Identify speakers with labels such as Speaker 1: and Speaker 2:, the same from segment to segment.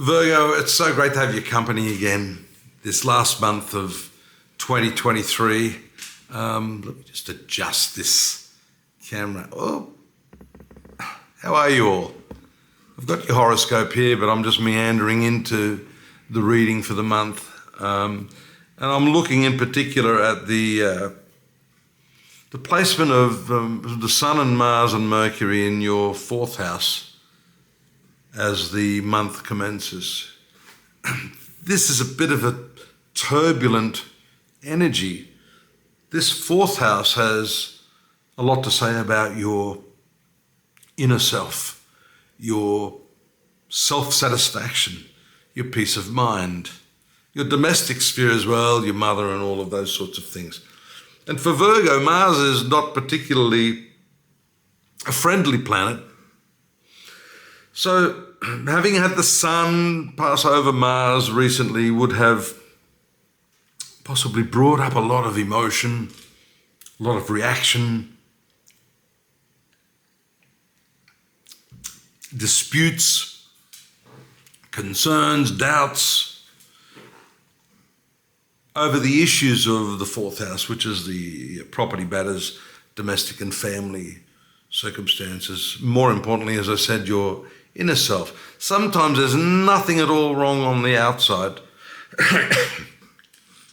Speaker 1: Virgo, it's so great to have your company again this last month of 2023. Let me just adjust this camera. Oh, how are you all? I've got your horoscope here, but I'm just meandering into the reading for the month. And I'm looking in particular at the placement of the Sun and Mars and Mercury in your fourth house as the month commences. This is a bit of a turbulent energy. This fourth house has a lot to say about your inner self, your self-satisfaction, your peace of mind, your domestic sphere as well, your mother and all of those sorts of things. And for Virgo, Mars is not particularly a friendly planet. So having had the Sun pass over Mars recently would have possibly brought up a lot of emotion, a lot of reaction, disputes, concerns, doubts over the issues of the fourth house, which is the property matters, domestic and family circumstances. More importantly, as I said, your inner self. Sometimes there's nothing at all wrong on the outside.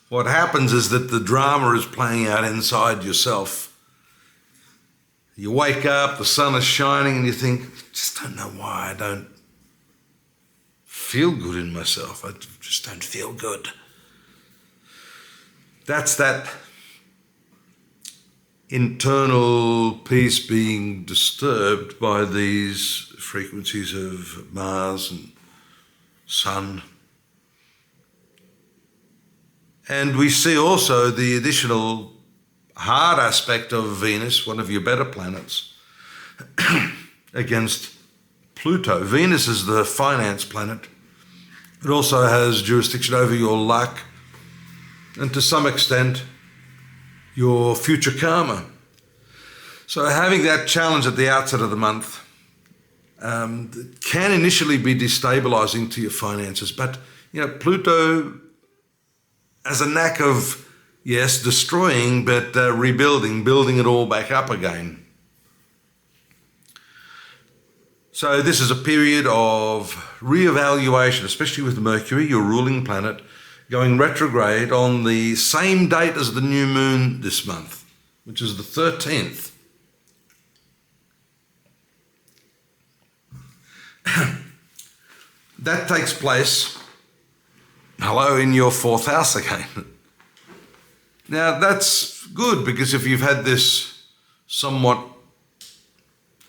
Speaker 1: What happens is that the drama is playing out inside yourself. You wake up, the sun is shining, and you think, just don't know why I don't feel good in myself. I just don't feel good. That's that internal peace being disturbed by these frequencies of Mars and Sun. And we see also the additional hard aspect of Venus, one of your better planets, against Pluto. Venus is the finance planet. It also has jurisdiction over your luck and to some extent your future karma. So having that challenge at the outset of the month can initially be destabilizing to your finances, but Pluto has a knack of, yes, destroying, but rebuilding, building it all back up again. So this is a period of reevaluation, especially with Mercury, your ruling planet, going retrograde on the same date as the new moon this month, which is the 13th. That takes place, in your fourth house again. Now that's good, because if you've had this somewhat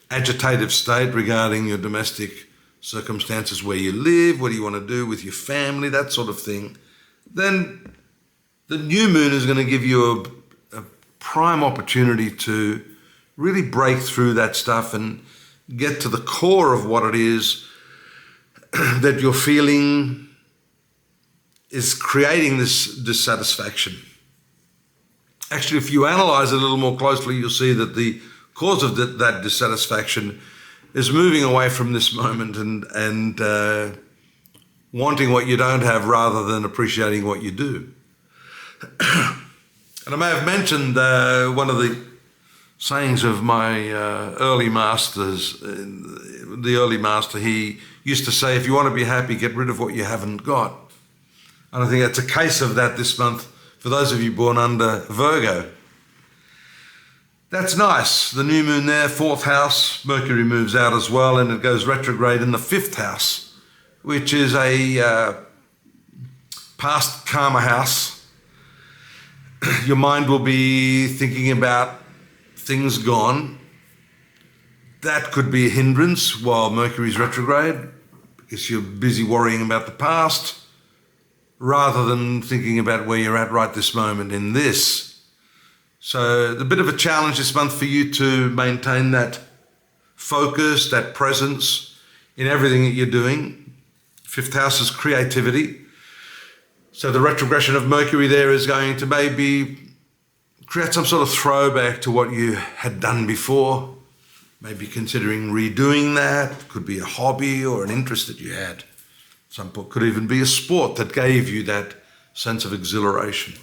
Speaker 1: agitative state regarding your domestic circumstances, where you live, what do you want to do with your family, that sort of thing, then the new moon is going to give you a prime opportunity to really break through that stuff and get to the core of what it is that you're feeling is creating this dissatisfaction. Actually, if you analyze it a little more closely, you'll see that the cause of that dissatisfaction is moving away from this moment and wanting what you don't have rather than appreciating what you do. And I may have mentioned one of the sayings of my early masters. The early master, he used to say, if you want to be happy, get rid of what you haven't got. And I think that's a case of that this month for those of you born under Virgo. That's nice. The new moon there, fourth house, Mercury moves out as well, and it goes retrograde in the fifth house, which is a past karma house. Your mind will be thinking about things gone. That could be a hindrance while Mercury's retrograde, because you're busy worrying about the past rather than thinking about where you're at right this moment in this. So a bit of a challenge this month for you to maintain that focus, that presence in everything that you're doing. Fifth house is creativity. So the retrogression of Mercury there is going to maybe create some sort of throwback to what you had done before. Maybe considering redoing that. Could be a hobby or an interest that you had. Some point could even be a sport that gave you that sense of exhilaration.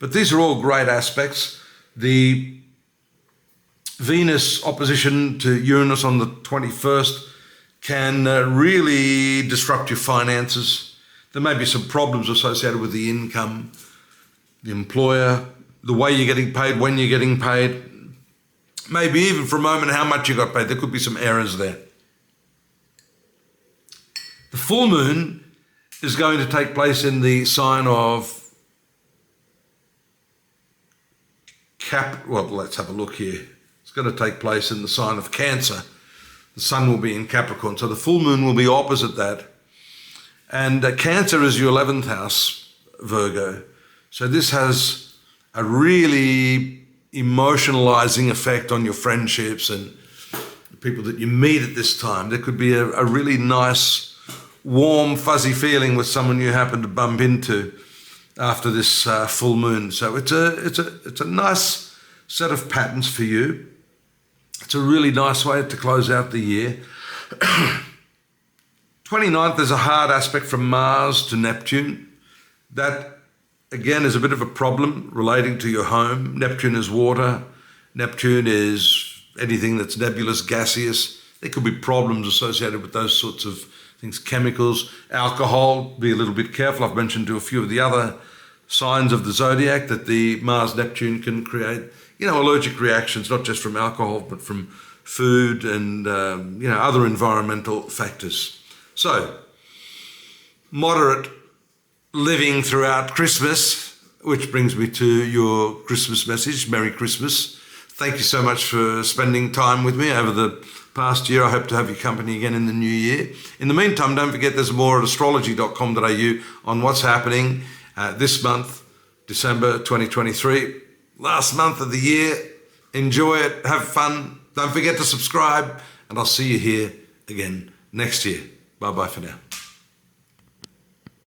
Speaker 1: But these are all great aspects. The Venus opposition to Uranus on the 21st can really disrupt your finances. There may be some problems associated with the income, the employer, the way you're getting paid, when you're getting paid, maybe even for a moment how much you got paid. There could be some errors there. The full moon is going to take place in the sign of well, let's have a look here. It's going to take place in the sign of Cancer. The sun will be in Capricorn, so the full moon will be opposite that. And Cancer is your 11th house, Virgo. So this has a really emotionalizing effect on your friendships and the people that you meet at this time. There could be a really nice, warm, fuzzy feeling with someone you happen to bump into after this full moon. So it's a nice set of patterns for you. It's a really nice way to close out the year. 29th, there's a hard aspect from Mars to Neptune. That, again, is a bit of a problem relating to your home. Neptune is water. Neptune is anything that's nebulous, gaseous. There could be problems associated with those sorts of things, chemicals, alcohol. Be a little bit careful. I've mentioned to a few of the other signs of the zodiac that the Mars-Neptune can create, allergic reactions, not just from alcohol, but from food and, other environmental factors. So, moderate living throughout Christmas, which brings me to your Christmas message. Merry Christmas. Thank you so much for spending time with me over the past year. I hope to have your company again in the new year. In the meantime, don't forget there's more at astrology.com.au on what's happening this month, December 2023. Last month of the year. Enjoy it. Have fun. Don't forget to subscribe. And I'll see you here again next year. Bye-bye for now.